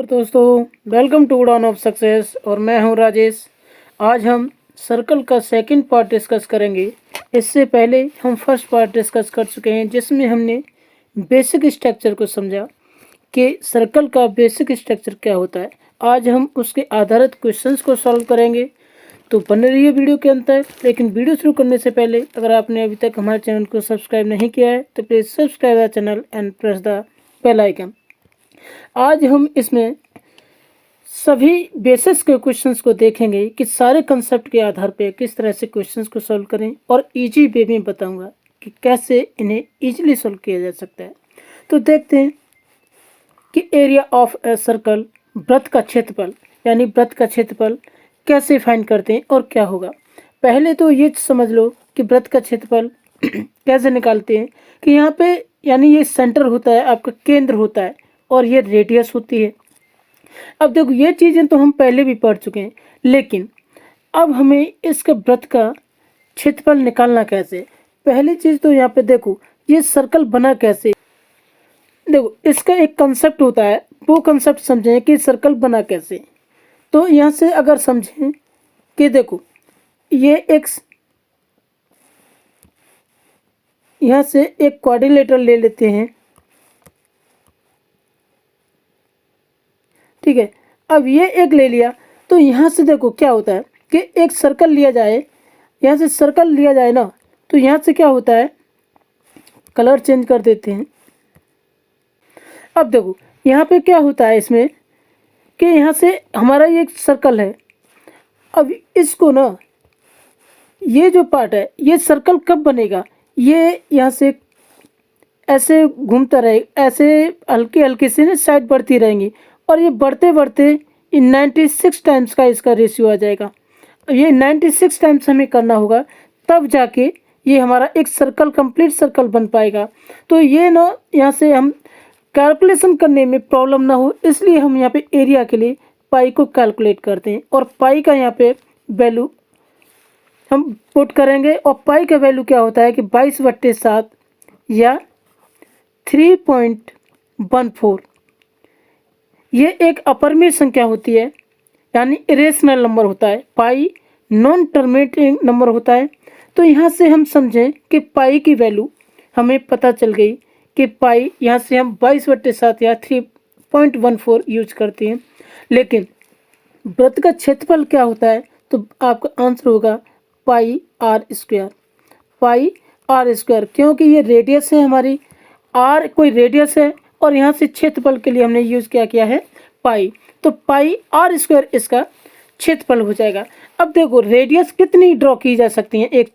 दोस्तों, welcome to उड़ान of success और मैं हूं राजेश। आज हम सर्कल का सेकंड पार्ट डिस्कस करेंगे। इससे पहले हम फर्स्ट पार्ट डिस्कस कर चुके हैं जिसमें हमने बेसिक स्ट्रक्चर को समझा कि सर्कल का बेसिक स्ट्रक्चर क्या होता है। आज हम उसके आधारित क्वेश्चंस को सॉल्व करेंगे, तो बने रहिए वीडियो के अंत तक। लेकिन वीडियो शुरू करने से पहले अगर आपने अभी तक हमारे चैनल को सब्सक्राइब नहीं किया है तो please subscribe the channel and press the bell icon. आज हम इसमें सभी बेसिक्स के क्वेश्चंस को देखेंगे कि सारे कंसेप्ट के आधार पे किस तरह से क्वेश्चंस को सॉल्व करें, और इजी वे में बताऊंगा कि कैसे इन्हें इजीली सॉल्व किया जा सकता है। तो देखते हैं कि एरिया ऑफ ए सर्कल, वृत्त का क्षेत्रफल, यानी वृत्त का क्षेत्रफल कैसे फाइंड करते हैं और क्या होगा। पहले तो ये समझ लो कि वृत्त का क्षेत्रफल कैसे निकालते हैं कि यहाँ पे यानी ये सेंटर होता है, आपका केंद्र होता है, और ये रेडियस होती है। अब देखो ये चीज़ें तो हम पहले भी पढ़ चुके हैं, लेकिन अब हमें इसके वृत्त का क्षेत्रफल निकालना कैसे। पहली चीज़ तो यहाँ पे देखो ये सर्कल बना कैसे। देखो इसका एक कंसेप्ट होता है, वो कंसेप्ट समझें कि सर्कल बना कैसे। तो यहाँ से अगर समझें कि देखो ये एक यहाँ से एक क्वाड्रिलेटरल ले लेते हैं, ठीक है। अब ये एक ले लिया तो यहाँ से देखो क्या होता है कि एक सर्कल लिया जाए, यहाँ से सर्कल लिया जाए ना, तो यहाँ से क्या होता है, कलर चेंज कर देते हैं। अब देखो यहाँ पे क्या होता है इसमें कि यहाँ से हमारा ये सर्कल है। अब इसको ना, ये जो पार्ट है ये सर्कल कब बनेगा, ये यहाँ से ऐसे घूमता रहे, ऐसे हल्के हल्के से ना साइड बढ़ती रहेंगी, और ये बढ़ते बढ़ते 96 टाइम्स का इसका रेशियो आ जाएगा। ये 96 टाइम्स हमें करना होगा, तब जाके ये हमारा एक सर्कल, कंप्लीट सर्कल बन पाएगा। तो ये ना यहाँ से हम कैलकुलेशन करने में प्रॉब्लम ना हो, इसलिए हम यहाँ पे एरिया के लिए पाई को कैलकुलेट करते हैं, और पाई का यहाँ पे वैल्यू हम पुट करेंगे। और पाई का वैल्यू क्या होता है कि 22/7 या 3.14। ये एक अपरिमेय संख्या होती है, यानी इरेशनल नंबर होता है। पाई नॉन टर्मिनेटिंग नंबर होता है। तो यहाँ से हम समझें कि पाई की वैल्यू हमें पता चल गई कि पाई यहाँ से हम 22/7 या 3.14 यूज करते हैं। लेकिन वृत्त का क्षेत्रफल क्या होता है, तो आपका आंसर होगा pi r square. Pi r square, क्योंकि ये रेडियस है हमारी, आर कोई रेडियस है, और यहाँ से क्षेत्रफल के लिए हमने यूज किया है पाई। तो पाई आर स्क्वायर इसका क्षेत्रफल हो जाएगा। अब देखो रेडियस कितनी ड्रॉ की जा सकती है एक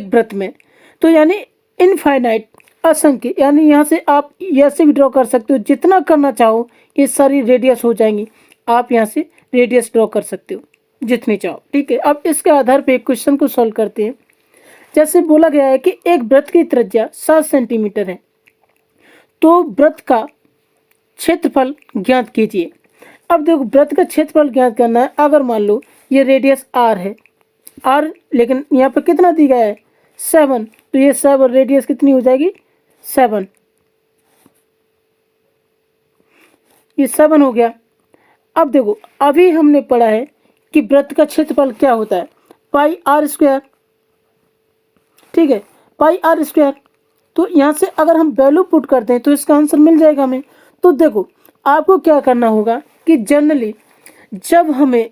वृत्त में, तो यानी इनफाइनाइट, असंख्य। यानी यहाँ से आप ऐसे भी ड्रॉ कर सकते हो, जितना करना चाहो ये सारी रेडियस हो जाएंगी। आप यहाँ से रेडियस ड्रॉ कर सकते हो जितनी चाहो, ठीक है। अब इसके आधार पे एक क्वेश्चन को सॉल्व करते हैं। जैसे बोला गया है कि एक वृत्त की त्रिज्या 7 सेंटीमीटर है, तो वृत्त का क्षेत्रफल ज्ञात कीजिए। अब देखो वृत्त का क्षेत्रफल ज्ञात करना है। अगर मान लो ये रेडियस आर है, आर, लेकिन यहाँ पे कितना दी गया है 7, तो ये 7 रेडियस कितनी हो जाएगी 7, ये 7 हो गया। अब देखो अभी हमने पढ़ा है कि वृत्त का क्षेत्रफल क्या होता है, पाई आर स्क्वायर, ठीक है, पाई आर स्क्वायर। तो यहाँ से अगर हम वैल्यू पुट करते हैं तो इसका आंसर मिल जाएगा हमें। तो देखो आपको क्या करना होगा कि जनरली जब हमें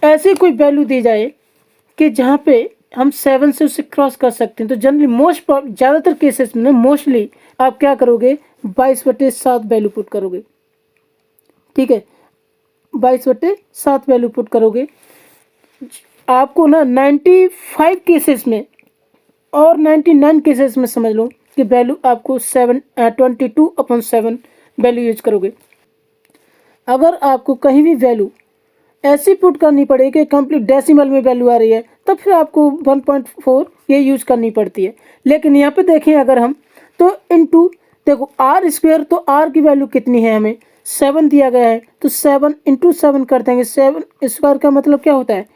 ऐसी कोई वैल्यू दी जाए कि जहाँ पे हम 7 से उसे क्रॉस कर सकते हैं, तो जनरली ज़्यादातर केसेस में मोस्टली आप क्या करोगे 22/7 वैल्यू पुट करोगे, ठीक है, 22/7 वैल्यू पुट करोगे। आपको ना 95 केसेस में और 99 केसेस में समझ लो कि वैल्यू आपको 22/7 वैल्यू यूज करोगे। अगर आपको कहीं भी वैल्यू ऐसी पुट करनी पड़े कि कंप्लीट डेसिमल में वैल्यू आ रही है, तब फिर आपको 1.4 ये यूज करनी पड़ती है। लेकिन यहाँ पे देखें अगर हम, तो इनटू देखो आर स्क्वायर, तो आर की वैल्यू कितनी है, हमें 7 दिया गया है, तो 7 × 7 कर देंगे। 7 स्क्वायर का मतलब क्या होता है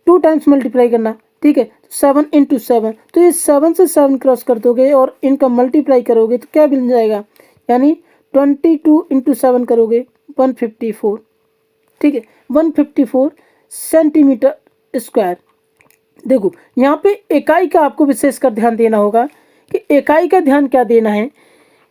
2 टाइम्स मल्टीप्लाई करना, ठीक है। 7 × 7, तो ये 7 से 7 क्रॉस कर दोगे और इनका मल्टीप्लाई करोगे तो क्या मिल जाएगा, यानी 22 इंटू 7 करोगे 154, ठीक है, 154 सेंटीमीटर स्क्वायर। देखो यहाँ पे इकाई का आपको विशेषकर ध्यान देना होगा कि इकाई का ध्यान क्या देना है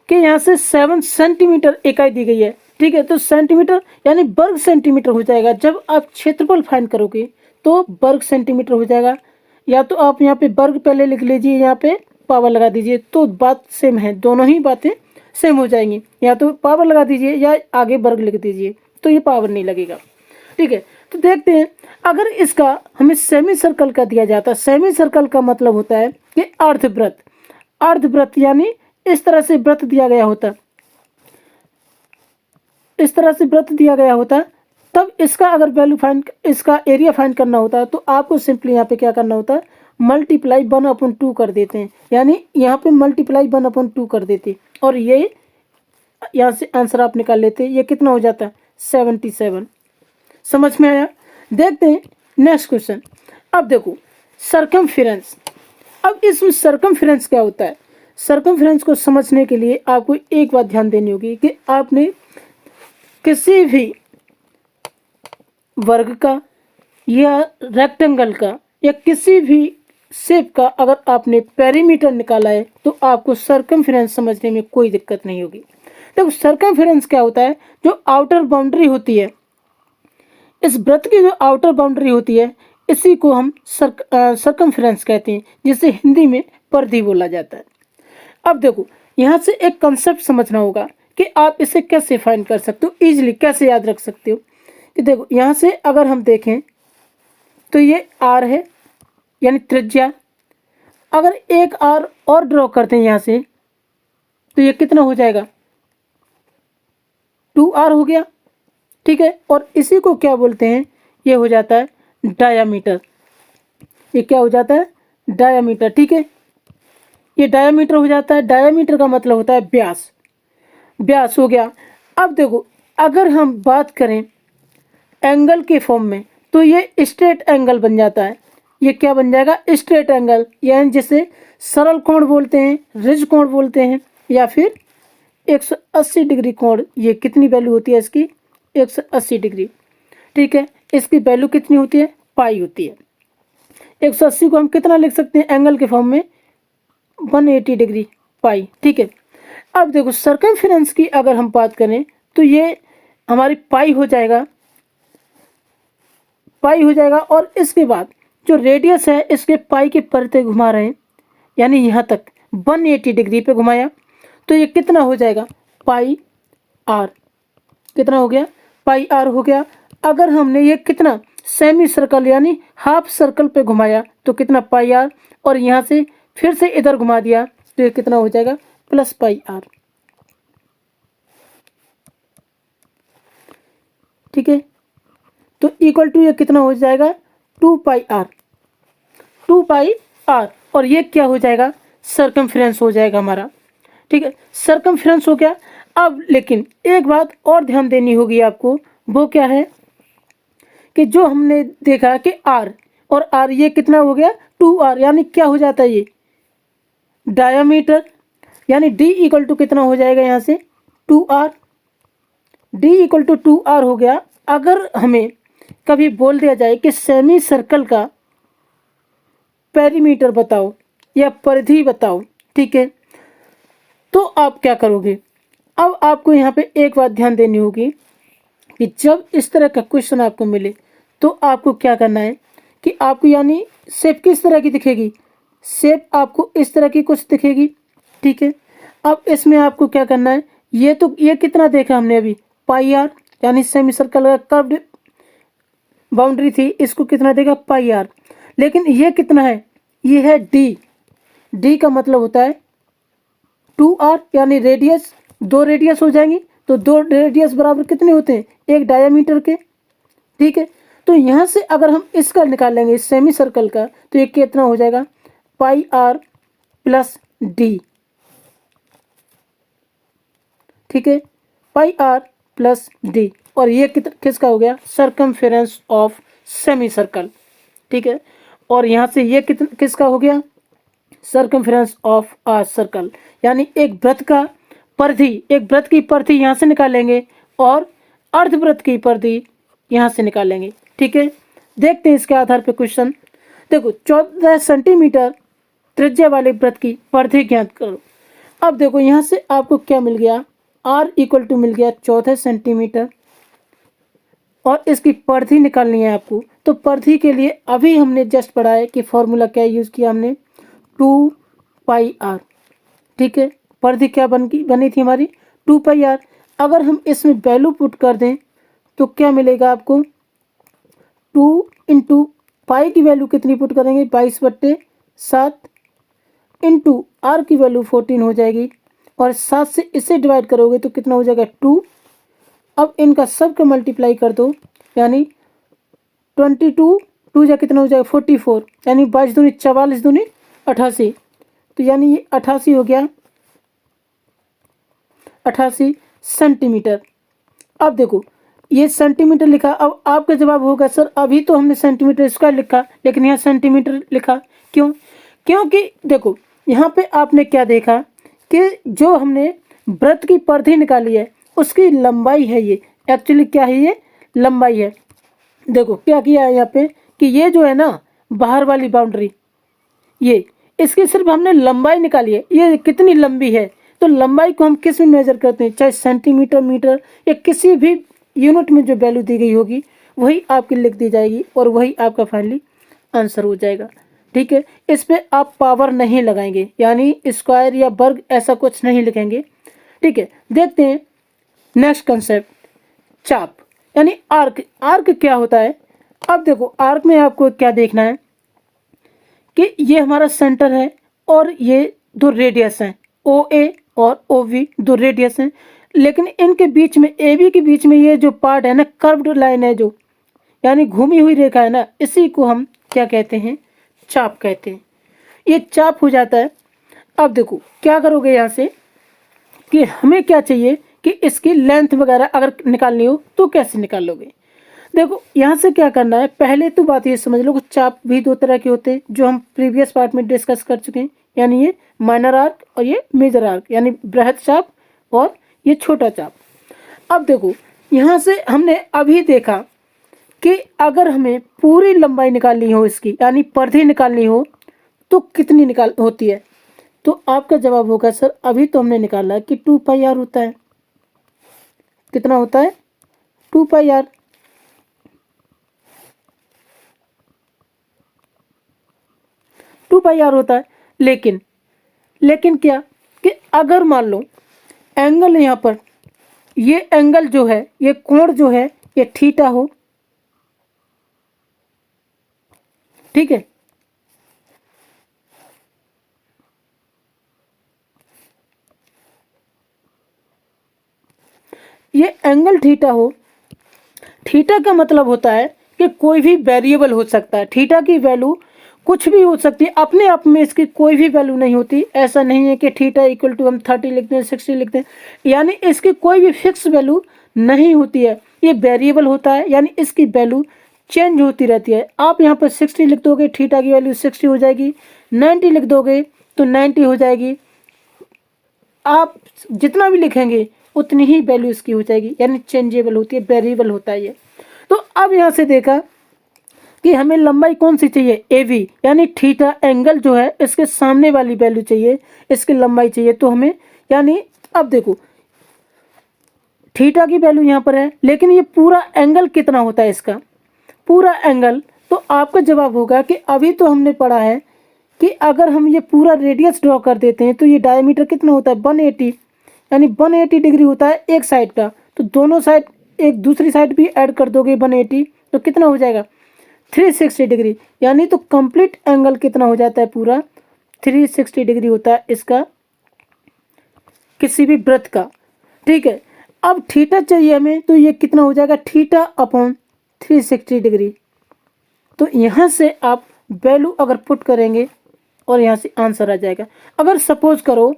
कि यहाँ से 7 सेंटीमीटर इकाई दी गई है, ठीक है, तो सेंटीमीटर यानी वर्ग सेंटीमीटर हो जाएगा। जब आप क्षेत्रफल फाइंड करोगे तो वर्ग सेंटीमीटर हो जाएगा, या तो आप यहाँ पे वर्ग पहले लिख लीजिए, यहाँ पे पावर लगा दीजिए, तो बात सेम है, दोनों ही बातें सेम हो जाएंगी। या तो पावर लगा दीजिए या आगे वर्ग लिख दीजिए, तो ये पावर नहीं लगेगा, ठीक है। तो देखते हैं, अगर इसका हमें सेमी सर्कल का दिया जाता है, सेमी सर्कल का मतलब होता है कि अर्धवृत्त, अर्धवृत्त यानी इस तरह से वृत्त दिया गया होता, इस तरह से वृत्त दिया गया होता, तब इसका अगर वैल्यू फाइंड, इसका एरिया फाइंड करना होता है तो आपको सिंपली यहाँ पे क्या करना होता है, मल्टीप्लाई 1/2 कर देते हैं, यानी यहाँ पे मल्टीप्लाई 1/2 कर देते और ये यहाँ से आंसर आप निकाल लेते। ये कितना हो जाता है 77। समझ में आया? देखते हैं नेक्स्ट क्वेश्चन। अब देखो सरकमफेरेंस। अब इसमें सरकमफेरेंस क्या होता है? सरकमफेरेंस को समझने के लिए आपको एक बात ध्यान देनी होगी कि आपने किसी भी वर्ग का या रेक्टेंगल का या किसी भी शेप का अगर आपने पेरीमीटर निकाला है तो आपको सरकमफेरेंस समझने में कोई दिक्कत नहीं होगी। देखो सरकमफेरेंस क्या होता है, जो आउटर बाउंड्री होती है, इस वृत्त की जो आउटर बाउंड्री होती है, इसी को हम सरकमफेरेंस कहते हैं, जिसे हिंदी में परिधि बोला जाता है। अब देखो यहाँ से एक कंसेप्ट समझना होगा कि आप इसे कैसे फाइंड कर सकते हो, इजीली कैसे याद रख सकते हो। कि देखो यहाँ से अगर हम देखें तो ये आर है यानी त्रिज्या, अगर एक आर और ड्रॉ करते हैं यहाँ से तो ये कितना हो जाएगा 2r हो गया, ठीक है। और इसी को क्या बोलते हैं, ये हो जाता है डायामीटर। ये क्या हो जाता है डायामीटर, ठीक है, ये डायामीटर हो जाता है। डायामीटर का मतलब होता है व्यास, व्यास हो गया। अब देखो अगर हम बात करें एंगल के फॉर्म में तो ये स्ट्रेट एंगल बन जाता है। ये क्या बन जाएगा स्ट्रेट एंगल, यानी जिसे सरल कोण बोलते हैं, रिज कोण बोलते हैं, या फिर 180 डिग्री कोण। ये कितनी वैल्यू होती है इसकी 180 डिग्री, ठीक है। इसकी वैल्यू कितनी होती है पाई होती है। 180 को हम कितना लिख सकते हैं एंगल के फॉर्म में 180 डिग्री पाई, ठीक है। अब देखो सरकमफेरेंस की अगर हम बात करें तो ये हमारी पाई हो जाएगा, पाई हो जाएगा। और इसके बाद जो रेडियस है इसके पाई के परते घुमा रहे हैं, यानी यहाँ तक 180 डिग्री पे घुमाया, तो ये कितना हो जाएगा पाई आर। कितना हो गया पाई आर हो गया। अगर हमने ये कितना सेमी सर्कल यानी हाफ सर्कल पे घुमाया तो कितना पाई आर, और यहाँ से फिर से इधर घुमा दिया तो ये कितना हो जाएगा प्लस पाई आर, ठीक है। तो इक्वल टू ये कितना हो जाएगा 2 पाई आर, 2 पाई आर। और ये क्या हो जाएगा सरकमफेरेंस हो जाएगा हमारा, ठीक है, सरकमफेरेंस हो गया। अब लेकिन एक बात और ध्यान देनी होगी आपको, वो क्या है कि जो हमने देखा कि आर और आर ये कितना हो गया 2r, यानी क्या हो जाता है ये डायामीटर, यानी d इक्वल टू कितना हो जाएगा यहाँ से 2r, d equal to 2r हो गया। अगर हमें कभी बोल दिया जाए कि सेमी सर्कल का पेरीमीटर बताओ या परिधि बताओ, ठीक है, तो आप क्या करोगे। अब आपको यहाँ पे एक बात ध्यान देनी होगी कि जब इस तरह का क्वेश्चन आपको मिले तो आपको क्या करना है कि आपको यानी शेप किस तरह की दिखेगी, शेप आपको इस तरह की कुछ दिखेगी, ठीक है। अब इसमें आपको क्या करना है, ये कितना देखा हमने अभी पाई आर, यानी सेमी सर्कल का कर्व्ड बाउंड्री थी, इसको कितना देगा पाई आर। लेकिन ये कितना है, ये है डी, डी का मतलब होता है 2r, यानी रेडियस, 2 रेडियस हो जाएंगी, तो 2 रेडियस बराबर कितने होते हैं एक डायामीटर के, ठीक है। तो यहाँ से अगर हम इसका निकालेंगे सेमी सर्कल का तो ये कितना हो जाएगा पाई आर प्लस डी, ठीक है, पाई आर प्लस डी। और ये किसका हो गया सरकमफेरेंस ऑफ सेमी सर्कल, ठीक है। और यहाँ से ये किसका हो गया सरकमफेरेंस ऑफ आ सर्कल, यानी एक वृत्त का परिधि, एक वृत्त की परिधि यहाँ से निकालेंगे और अर्धवृत्त की परिधि यहाँ से निकालेंगे। ठीक है, देखते हैं इसके आधार पर क्वेश्चन। देखो 14 सेंटीमीटर त्रिज्या वाले वृत्त की परिधि ज्ञात करो। अब देखो यहाँ से आपको क्या मिल गया, r इक्वल टू मिल गया 14 सेंटीमीटर और इसकी परिधि निकालनी है आपको। तो परिधि के लिए अभी हमने जस्ट पढ़ा है कि फॉर्मूला क्या यूज़ किया हमने, 2πr। ठीक है, परिधि क्या बनी थी हमारी, 2πr। अगर हम इसमें वैल्यू पुट कर दें तो क्या मिलेगा आपको, 2 इंटू पाई की वैल्यू कितनी पुट करेंगे, 22/7 इंटू आर की वैल्यू 14 हो जाएगी और 7 से इसे डिवाइड करोगे तो कितना हो जाएगा, 2। अब इनका सब का मल्टीप्लाई कर दो, यानी 22, 2 जा कितना हो जाएगा 44, यानी 22 दूनी 44 दूनी 88, तो यानी ये 88 हो गया, 88 सेंटीमीटर। अब देखो ये सेंटीमीटर लिखा, अब आपका जवाब होगा सर अभी तो हमने सेंटीमीटर स्क्वायर लिखा लेकिन यहाँ सेंटीमीटर लिखा क्यों, क्योंकि देखो यहाँ पे आपने क्या देखा कि जो हमने वृत्त की परिधि निकाली है उसकी लंबाई है, ये एक्चुअली क्या है, ये लंबाई है। देखो क्या किया है यहाँ पे कि ये जो है ना बाहर वाली बाउंड्री, ये इसकी सिर्फ हमने लंबाई निकाली है, ये कितनी लंबी है। तो लंबाई को हम किस में मेजर करते हैं, चाहे सेंटीमीटर, मीटर या किसी भी यूनिट में जो वैल्यू दी गई होगी वही आपकी लिख दी जाएगी और वही आपका फाइनली आंसर हो जाएगा। ठीक है, इस पर आप पावर नहीं लगाएंगे, यानी स्क्वायर या वर्ग ऐसा कुछ नहीं लिखेंगे। ठीक है, देखते हैं नेक्स्ट कंसेप्ट, चाप यानी आर्क। आर्क क्या होता है, अब देखो आर्क में आपको क्या देखना है कि ये हमारा सेंटर है और ये दो रेडियस हैं, OA और OB दो रेडियस हैं, लेकिन इनके बीच में AB के बीच में ये जो पार्ट है ना, कर्व्ड लाइन है जो, यानी घूमी हुई रेखा है ना, इसी को हम क्या कहते हैं, चाप कहते हैं। ये चाप हो जाता है। अब देखो क्या करोगे यहाँ से कि हमें क्या चाहिए कि इसकी लेंथ वगैरह अगर निकालनी हो तो कैसे निकालोगे। देखो यहाँ से क्या करना है, पहले तो बात ये समझ लो कि चाप भी दो तरह के होते हैं जो हम प्रीवियस पार्ट में डिस्कस कर चुके हैं, यानी ये माइनर आर्क और ये मेजर आर्क, यानी बृहद चाप और ये छोटा चाप। अब देखो यहाँ से हमने अभी देखा कि अगर हमें पूरी लंबाई निकालनी हो इसकी, यानी परिधि निकालनी हो तो कितनी निकाल होती है, तो आपका जवाब होगा सर अभी तो हमने निकाला कि 2πr होता है। कितना होता है, 2πr। होता है, लेकिन क्या कि अगर मान लो एंगल यहाँ पर, ये एंगल जो है, ये कोण जो है ये थीटा हो, ठीक है, ये एंगल थीटा हो। थीटा का मतलब होता है कि कोई भी वेरिएबल हो सकता है, थीटा की वैल्यू कुछ भी हो सकती है, अपने आप में इसकी कोई भी वैल्यू नहीं होती। ऐसा नहीं है कि थीटा इक्वल टू हम 30 लिखते हैं, 60 लिखते हैं, यानी इसकी कोई भी फिक्स वैल्यू नहीं होती है, ये वेरिएबल होता है, यानी इसकी वैल्यू चेंज होती रहती है। आप यहाँ पर 60 लिख दोगे, थीटा की वैल्यू 60 हो जाएगी, 90 लिख दोगे तो 90 हो जाएगी, आप जितना भी लिखेंगे उतनी ही वैल्यू इसकी हो जाएगी, यानी चेंजेबल होती है, वेरिएबल होता है ये। तो अब यहाँ से देखा कि हमें लंबाई कौन सी चाहिए, AB, यानी थीटा एंगल जो है इसके सामने वाली वैल्यू चाहिए, इसकी लंबाई चाहिए। तो हमें यानी अब देखो थीटा की वैल्यू यहाँ पर है, लेकिन ये पूरा एंगल कितना होता है इसका, पूरा एंगल, तो आपका जवाब होगा कि अभी तो हमने पढ़ा है कि अगर हम ये पूरा रेडियस ड्रॉ कर देते हैं तो ये डायमीटर कितना होता है, 180, यानी 180 डिग्री होता है एक साइड का। तो दोनों साइड, एक दूसरी साइड भी ऐड कर दोगे 180 तो कितना हो जाएगा, 360 डिग्री, यानी तो कंप्लीट एंगल कितना हो जाता है, पूरा 360 डिग्री होता है इसका, किसी भी वृत्त का। ठीक है, अब थीटा चाहिए हमें, तो ये कितना हो जाएगा, थीटा अपॉन 360 डिग्री। तो यहाँ से आप वैल्यू अगर पुट करेंगे और यहाँ से आंसर आ जाएगा। अगर सपोज करो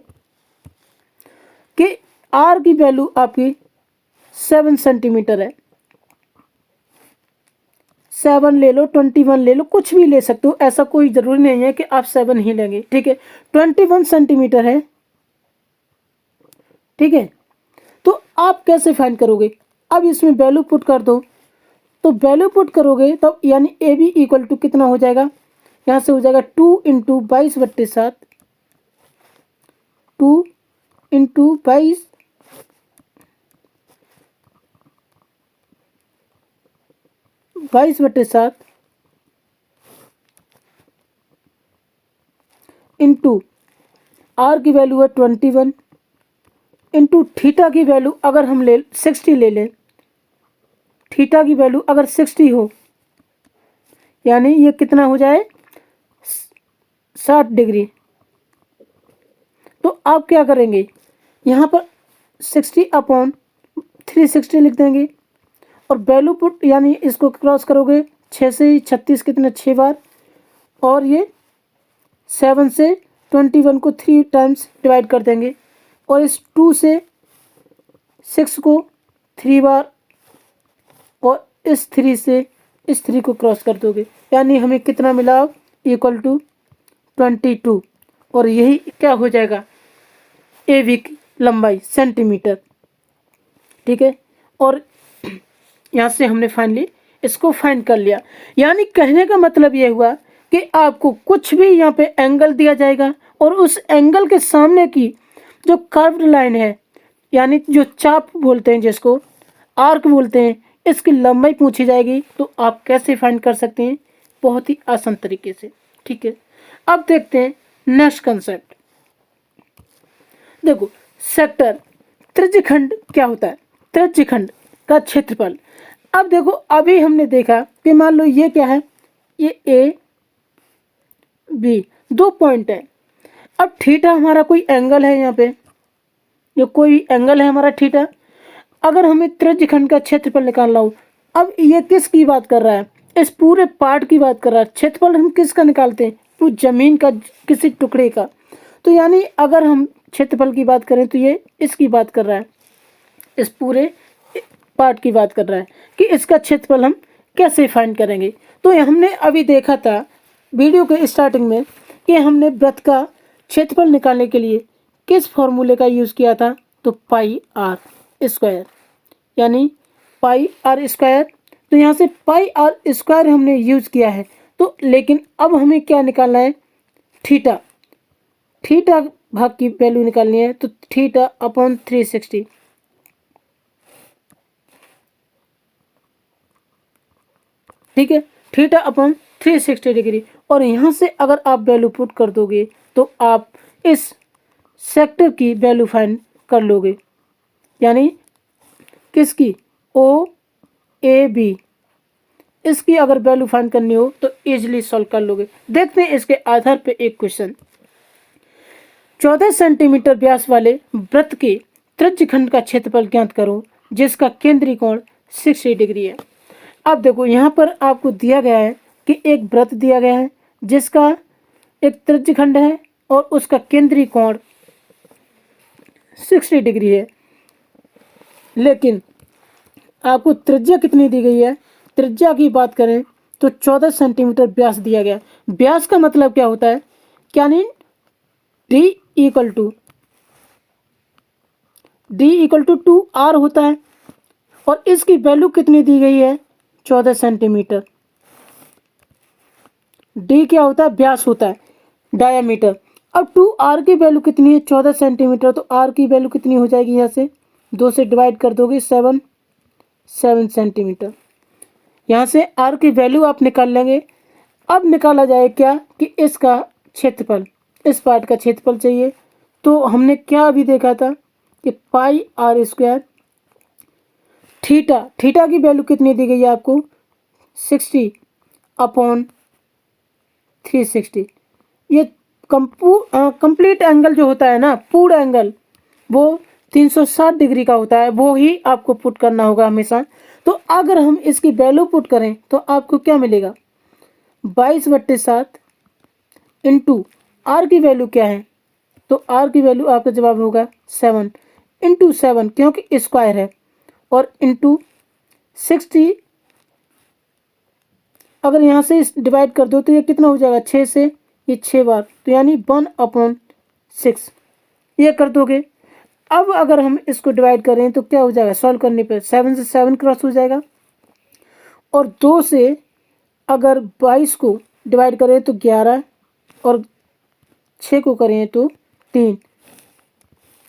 कि आर की वैल्यू आपकी 7 सेंटीमीटर है, 7 ले लो, 21 ले लो, कुछ भी ले सकते हो, ऐसा कोई ज़रूरी नहीं है कि आप 7 ही लेंगे। ठीक है, 21 सेंटीमीटर है, ठीक है। तो आप कैसे फाइंड करोगे, अब इसमें वैल्यू पुट कर दो, तो वैल्यू पुट करोगे तब यानी ए बी इक्वल टू कितना हो जाएगा, यहाँ से हो जाएगा 2 इंटू 22/7, 2 इंटू 22/7 इंटू आर की वैल्यू है 21 इंटू थीटा की वैल्यू अगर हम 60 ले लें, थीटा की वैल्यू अगर 60 हो यानी ये कितना हो जाए 60 डिग्री। तो आप क्या करेंगे, यहाँ पर 60/360 लिख देंगे और वैल्यू पुट यानी इसको क्रॉस करोगे 6 से 36 कितने 6 बार, और ये 7 से 21 को 3 टाइम्स डिवाइड कर देंगे और इस 2 से 6 को 3 बार और इस 3 से इस 3 को क्रॉस कर दोगे, यानी हमें कितना मिला इक्वल टू 22, और यही क्या हो जाएगा ए बी की लंबाई सेंटीमीटर। ठीक है, और यहाँ से हमने फाइनली इसको फाइंड कर लिया। यानी कहने का मतलब ये हुआ कि आपको कुछ भी यहाँ पे एंगल दिया जाएगा और उस एंगल के सामने की जो कर्व्ड लाइन है यानी जो चाप बोलते हैं, जिसको आर्क बोलते हैं, इसकी लंबाई पूछी जाएगी। तो आप कैसे फाइंड कर सकते हैं, बहुत ही आसान तरीके से। ठीक है, अब देखते हैं नेक्स्ट कंसेप्ट। देखो सेक्टर, त्रिज्यखंड क्या होता है, त्रिज्यखंड का क्षेत्रफल। अब देखो अभी हमने देखा कि मान लो ये क्या है, ये ए बी 2 पॉइंट है। अब थीटा हमारा कोई एंगल है, यहाँ पे ये कोई एंगल है हमारा थीटा। अगर हमें त्रिज्यखंड का क्षेत्रफल निकालना हो, अब ये किसकी बात कर रहा है, इस पूरे पार्ट की बात कर रहा है। क्षेत्रफल हम किसका निकालते हैं, तो जमीन का, किसी टुकड़े का। तो यानी अगर हम क्षेत्रफल की बात करें तो ये इसकी बात कर रहा है, इस पूरे पार्ट की बात कर रहा है कि इसका क्षेत्रफल हम कैसे फाइंड करेंगे। तो हमने अभी देखा था वीडियो के स्टार्टिंग में कि हमने वृत्त का क्षेत्रफल निकालने के लिए किस फॉर्मूले का यूज़ किया था, तो पाई आर स्क्वायर, यानी पाई आर स्क्वायर। तो यहाँ से पाई आर स्क्वायर हमने यूज़ किया है। तो लेकिन अब हमें क्या निकालना है, थीटा, थीटा भाग की वैल्यू निकालनी है। तो थीटा अपॉन 360, ठीक है, थीटा अपॉन 360 डिग्री। और यहाँ से अगर आप वैल्यू पुट कर दोगे तो आप इस सेक्टर की वैल्यू फाइंड कर लोगे, यानी किसकी, ओ ए बी, इसकी अगर वैल्यू फाइंड करनी हो तो इजीली सॉल्व कर लोगे। देखते हैं इसके आधार पे एक क्वेश्चन। 14 सेंटीमीटर व्यास वाले वृत्त के त्रिज्यखंड का क्षेत्रफल ज्ञात करो जिसका केंद्रीय कोण 60 डिग्री है। अब देखो यहाँ पर आपको दिया गया है कि एक वृत्त दिया गया है जिसका एक त्रिज्यखंड है और उसका केंद्रीय कोण 60 डिग्री है, लेकिन आपको त्रिज्या कितनी दी गई है, त्रिज्या की बात करें तो 14 सेंटीमीटर व्यास दिया गया। व्यास का मतलब क्या होता है, क्या नहीं, d इक्वल टू 2r होता है और इसकी वैल्यू कितनी दी गई है, 14 सेंटीमीटर। d क्या होता है, व्यास होता है, डायामीटर। अब 2r की वैल्यू कितनी है, 14 सेंटीमीटर। तो r की वैल्यू कितनी हो जाएगी, यहाँ से 2 से डिवाइड कर दोगे 7 सेंटीमीटर। यहाँ से r की वैल्यू आप निकाल लेंगे। अब निकाला जाए क्या कि इसका क्षेत्रफल, इस पार्ट का क्षेत्रफल चाहिए। तो हमने क्या अभी देखा था कि पाई आर स्क्वायर, थीटा, थीटा की वैल्यू कितनी दी गई है आपको, 60 अपॉन 360। ये कंप्लीट एंगल जो होता है ना, पूरा एंगल, वो 360 डिग्री का होता है, वो ही आपको पुट करना होगा हमेशा। तो अगर हम इसकी वैल्यू पुट करें तो आपको क्या मिलेगा, 22/7 इंटू आर की वैल्यू क्या है, तो आर की वैल्यू आपका जवाब होगा 7 इंटू 7 क्योंकि स्क्वायर है, और इंटू 60। अगर यहाँ से डिवाइड कर दो तो ये कितना हो जाएगा, 6 से ये 6 बार, तो यानी 1/6 ये कर दोगे। अब अगर हम इसको डिवाइड करें तो क्या हो जाएगा, सॉल्व करने पे 7 से 7 क्रॉस हो जाएगा, और 2 से अगर 22 को डिवाइड करें तो 11, और 6 को करें तो 3,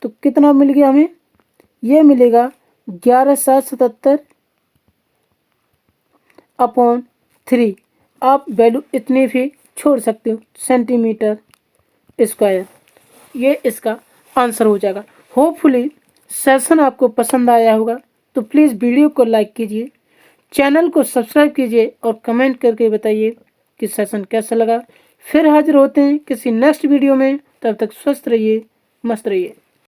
तो कितना मिल गया हमें, ये मिलेगा 11,777 अपॉन 3। आप वैल्यू इतनी भी छोड़ सकते हो, सेंटीमीटर स्क्वायर। ये इसका आंसर हो जाएगा। होपफुली सेशन आपको पसंद आया होगा, तो प्लीज़ वीडियो को लाइक कीजिए, चैनल को सब्सक्राइब कीजिए और कमेंट करके बताइए कि सेशन कैसा लगा। फिर हाजिर होते हैं किसी नेक्स्ट वीडियो में, तब तक स्वस्थ रहिए, मस्त रहिए।